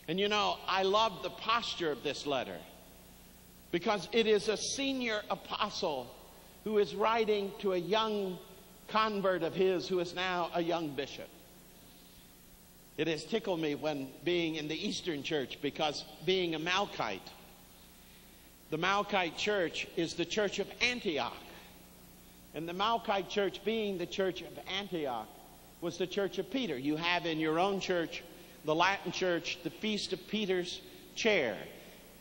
And you know, I love the posture of this letter because it is a senior apostle who is writing to a young convert of his who is now a young bishop. It has tickled me when being in the Eastern Church, because being a Malachite, the Malachite church is the church of Antioch. And the Malachite church, being the church of Antioch, was the church of Peter. You have in your own church, the Latin church, the Feast of Peter's Chair.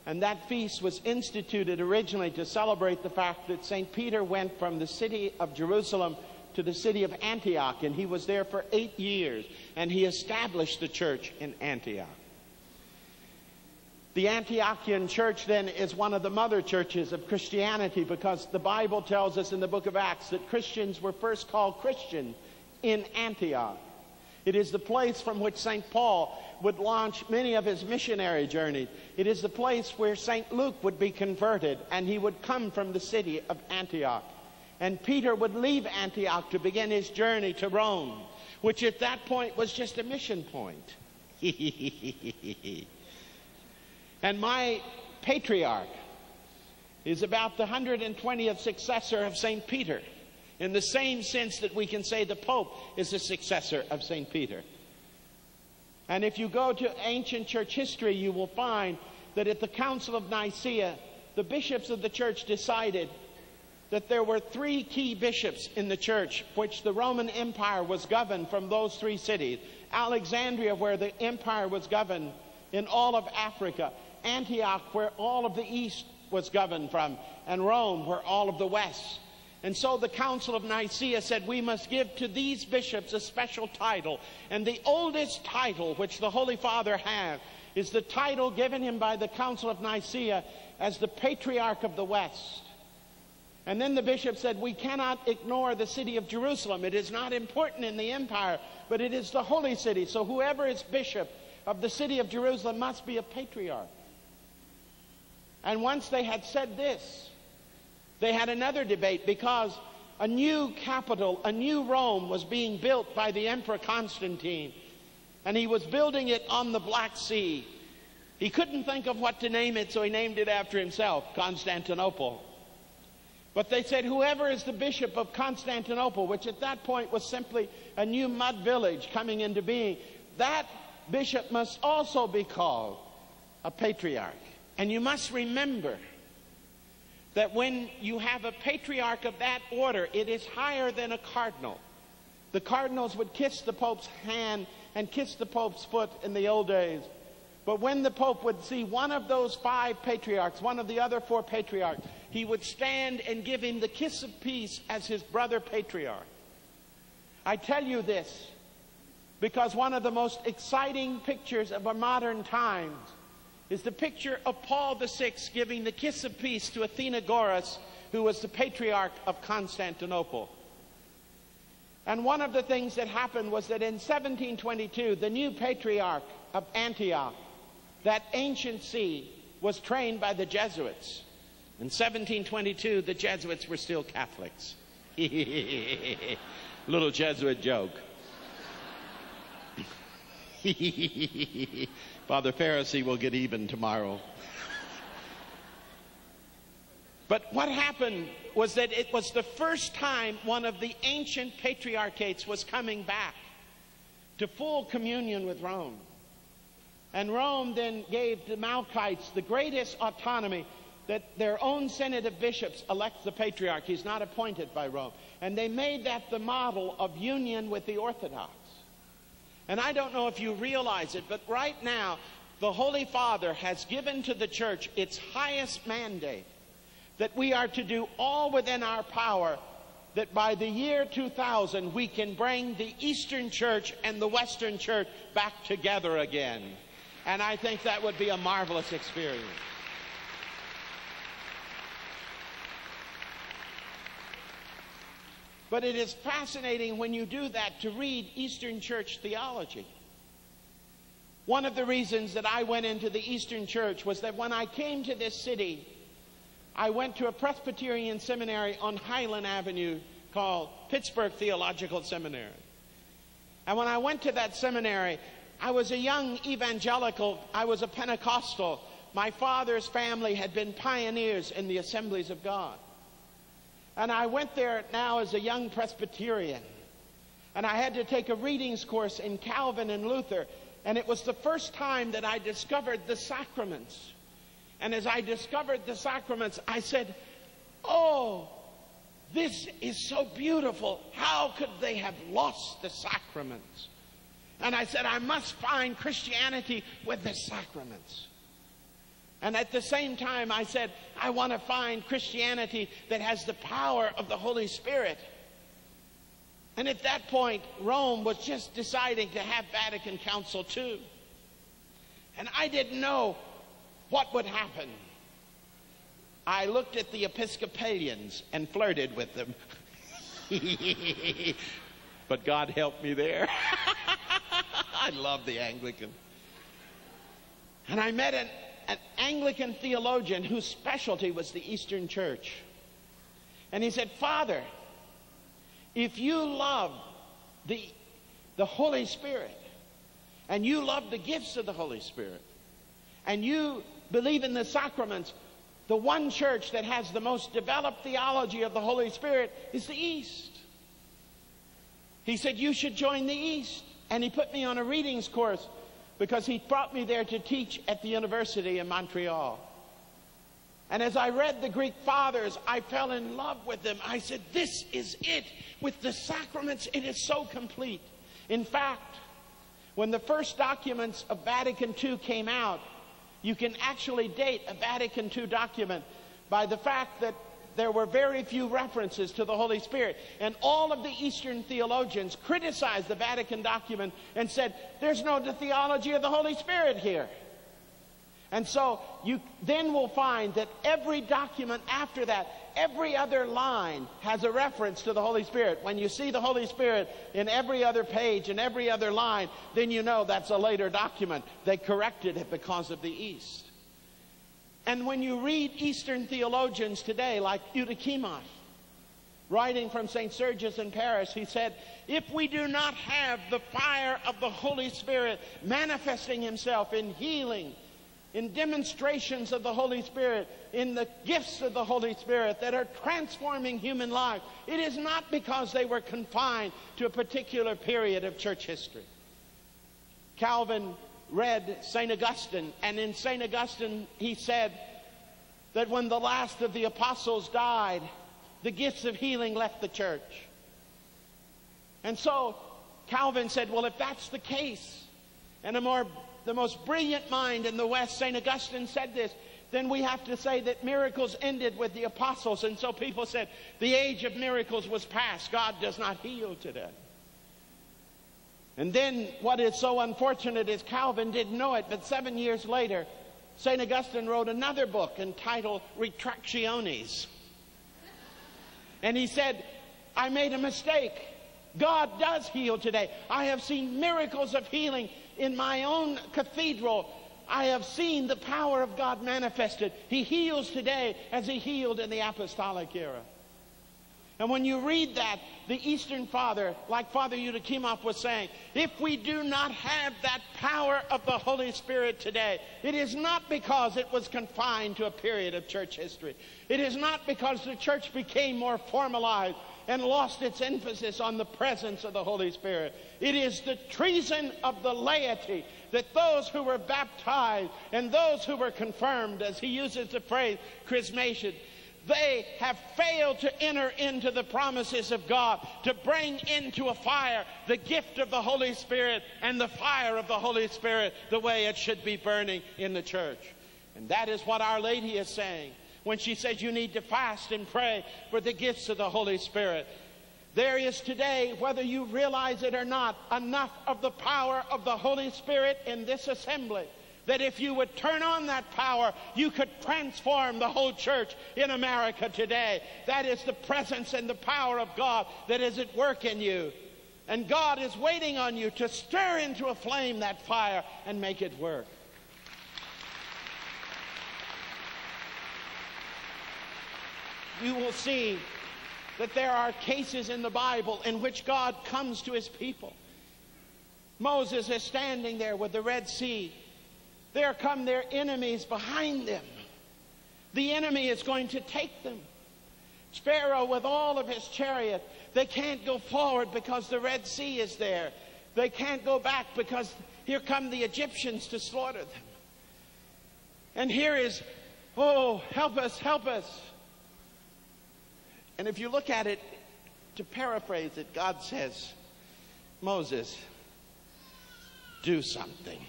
And that feast was instituted originally to celebrate the fact that St. Peter went from the city of Jerusalem to the city of Antioch, and he was there for 8 years, and he established the church in Antioch. The Antiochian church then is one of the mother churches of Christianity, because the Bible tells us in the book of Acts that Christians were first called Christian in Antioch. It is the place from which St. Paul would launch many of his missionary journeys. It is the place where St. Luke would be converted, and he would come from the city of Antioch. And Peter would leave Antioch to begin his journey to Rome, which at that point was just a mission point. And my patriarch is about the 120th successor of St. Peter, in the same sense that we can say the Pope is a successor of St. Peter. And if you go to ancient church history, you will find that at the Council of Nicaea, the bishops of the church decided that there were 3 key bishops in the church, which the Roman Empire was governed from those 3 cities. Alexandria, where the empire was governed in all of Africa. Antioch, where all of the east was governed from. And Rome, where all of the west. And so the Council of Nicaea said, we must give to these bishops a special title. And the oldest title which the Holy Father has is the title given him by the Council of Nicaea as the Patriarch of the West. And then the bishop said, we cannot ignore the city of Jerusalem. It is not important in the empire, but it is the holy city. So whoever is bishop of the city of Jerusalem must be a patriarch. And once they had said this, they had another debate, because a new capital, a new Rome, was being built by the Emperor Constantine. And he was building it on the Black Sea. He couldn't think of what to name it, so he named it after himself, Constantinople. But they said, whoever is the bishop of Constantinople, which at that point was simply a new mud village coming into being, that bishop must also be called a patriarch. And you must remember that when you have a patriarch of that order, it is higher than a cardinal. The cardinals would kiss the Pope's hand and kiss the Pope's foot in the old days. But when the Pope would see one of those 5 patriarchs, one of the other 4 patriarchs, he would stand and give him the kiss of peace as his brother patriarch. I tell you this because one of the most exciting pictures of our modern times is the picture of Paul VI giving the kiss of peace to Athenagoras, who was the patriarch of Constantinople. And one of the things that happened was that in 1722, the new patriarch of Antioch, that ancient see, was trained by the Jesuits. In 1722, the Jesuits were still Catholics. Little Jesuit joke. Father Pharisee will get even tomorrow. But what happened was that it was the first time one of the ancient patriarchates was coming back to full communion with Rome. And Rome then gave the Malachites the greatest autonomy, that their own synod of bishops elects the patriarch. He's not appointed by Rome. And they made that the model of union with the Orthodox. And I don't know if you realize it, but right now, the Holy Father has given to the church its highest mandate, that we are to do all within our power, that by the year 2000, we can bring the Eastern Church and the Western Church back together again. And I think that would be a marvelous experience. But it is fascinating when you do that to read Eastern Church theology. One of the reasons that I went into the Eastern Church was that when I came to this city, I went to a Presbyterian seminary on Highland Avenue called Pittsburgh Theological Seminary. And when I went to that seminary, I was a young evangelical. I was a Pentecostal. My father's family had been pioneers in the Assemblies of God. And I went there now as a young Presbyterian. And I had to take a readings course in Calvin and Luther. And it was the first time that I discovered the sacraments. And as I discovered the sacraments, I said, oh, this is so beautiful. How could they have lost the sacraments? And I said, I must find Christianity with the sacraments. And at the same time, I said, I want to find Christianity that has the power of the Holy Spirit. And at that point, Rome was just deciding to have Vatican Council II. And I didn't know what would happen. I looked at the Episcopalians and flirted with them. But God helped me there. I love the Anglican. And I met an Anglican theologian whose specialty was the Eastern Church. And he said, Father, if you love the Holy Spirit, and you love the gifts of the Holy Spirit, and you believe in the sacraments, the one church that has the most developed theology of the Holy Spirit is the East. He said, you should join the East. And he put me on a readings course because he brought me there to teach at the university in Montreal. And as I read the Greek fathers, I fell in love with them. I said, this is it. With the sacraments, it is so complete. In fact, when the first documents of Vatican II came out, you can actually date a Vatican II document by the fact that there were very few references to the Holy Spirit. And all of the Eastern theologians criticized the Vatican document and said, there's no theology of the Holy Spirit here. And so you then will find that every document after that, every other line has a reference to the Holy Spirit. When you see the Holy Spirit in every other page and every other line, then you know that's a later document. They corrected it because of the East. And when you read Eastern theologians today, like Eutychimos, writing from St. Sergius in Paris, he said, if we do not have the fire of the Holy Spirit manifesting himself in healing, in demonstrations of the Holy Spirit, in the gifts of the Holy Spirit that are transforming human life, it is not because they were confined to a particular period of church history. Calvin read St. Augustine, and in St. Augustine he said that when the last of the apostles died, the gifts of healing left the church. And so Calvin said, well, if that's the case, and the most brilliant mind in the West, St. Augustine, said this, then we have to say that miracles ended with the apostles. And so people said, the age of miracles was past. God does not heal today. And then what is so unfortunate is Calvin didn't know it, but 7 years later, St. Augustine wrote another book entitled Retractiones. And he said, I made a mistake. God does heal today. I have seen miracles of healing in my own cathedral. I have seen the power of God manifested. He heals today as he healed in the apostolic era. And when you read that, the Eastern Father, like Father Eutychimos was saying, if we do not have that power of the Holy Spirit today, it is not because it was confined to a period of church history. It is not because the church became more formalized and lost its emphasis on the presence of the Holy Spirit. It is the treason of the laity that those who were baptized and those who were confirmed, as he uses the phrase, chrismation, they have failed to enter into the promises of God, to bring into a fire the gift of the Holy Spirit and the fire of the Holy Spirit the way it should be burning in the church. And that is what Our Lady is saying when she says you need to fast and pray for the gifts of the Holy Spirit. There is today, whether you realize it or not, enough of the power of the Holy Spirit in this assembly that if you would turn on that power, you could transform the whole church in America today. That is the presence and the power of God that is at work in you. And God is waiting on you to stir into a flame that fire and make it work. You will see that there are cases in the Bible in which God comes to his people. Moses is standing there with the Red Sea. There come their enemies behind them. The enemy is going to take them. Pharaoh with all of his chariot, they can't go forward because the Red Sea is there. They can't go back because here come the Egyptians to slaughter them. And here is, oh, help us, help us. And if you look at it, to paraphrase it, God says, Moses, do something.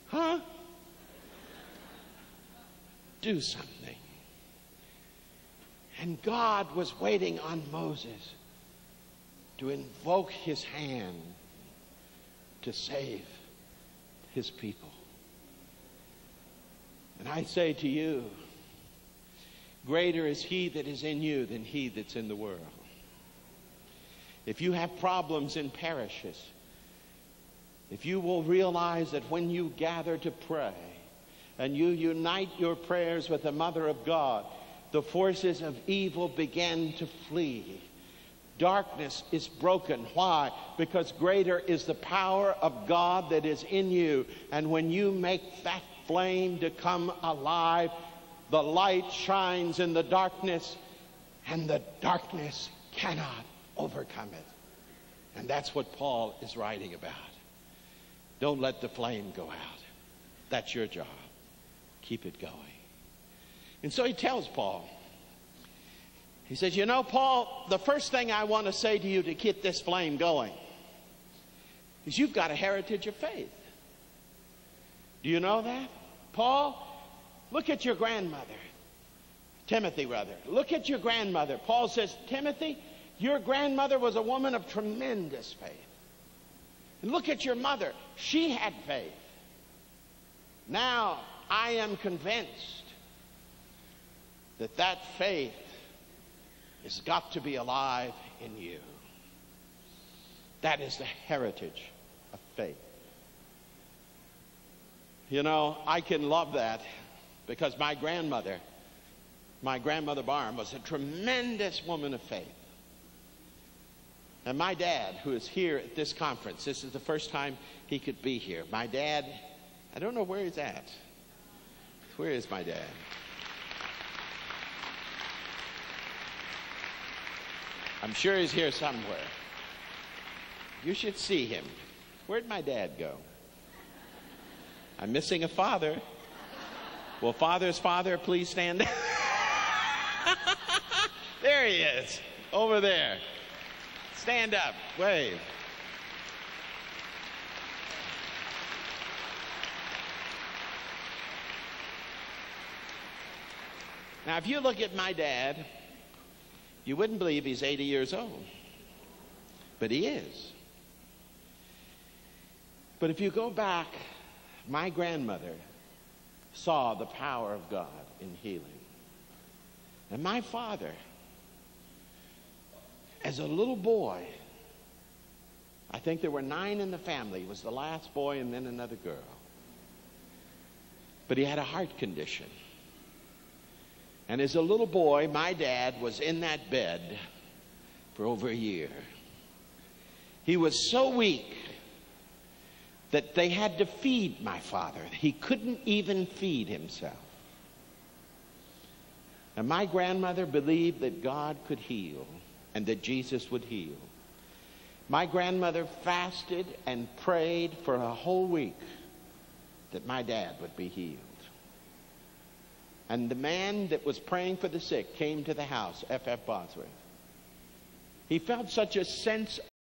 Huh? Do something. And God was waiting on Moses to invoke his hand to save his people. And I say to you, greater is he that is in you than he that's in the world. If you have problems in parishes, if you will realize that when you gather to pray and you unite your prayers with the Mother of God, the forces of evil begin to flee. Darkness is broken. Why? Because greater is the power of God that is in you. And when you make that flame to come alive, the light shines in the darkness, and the darkness cannot overcome it. And that's what Paul is writing about. Don't let the flame go out. That's your job. Keep it going. And so he tells Paul, he says, you know, Paul, the first thing I want to say to you to keep this flame going is you've got a heritage of faith. Do you know that? Paul, look at your grandmother. Timothy, rather. Look at your grandmother. Paul says, Timothy, your grandmother was a woman of tremendous faith. And look at your mother. She had faith. Now, I am convinced that that faith has got to be alive in you. That is the heritage of faith. You know, I can love that because my grandmother Barham, was a tremendous woman of faith. And my dad, who is here at this conference, this is the first time he could be here. My dad, I don't know where he's at. Where is my dad? I'm sure he's here somewhere. You should see him. Where'd my dad go? I'm missing a father. Will father's father please stand? There he is, over there. Stand up, wave. Now, if you look at my dad, you wouldn't believe he's 80 years old. But he is. But if you go back, my grandmother saw the power of God in healing. And my father, as a little boy, I think there were 9 in the family. He was the last boy and then another girl. But he had a heart condition. And as a little boy, my dad was in that bed for over a year. He was so weak that they had to feed my father. He couldn't even feed himself. And my grandmother believed that God could heal and that Jesus would heal. My grandmother fasted and prayed for a whole week that my dad would be healed. And the man that was praying for the sick came to the house, F.F. Bosworth. He felt such a sense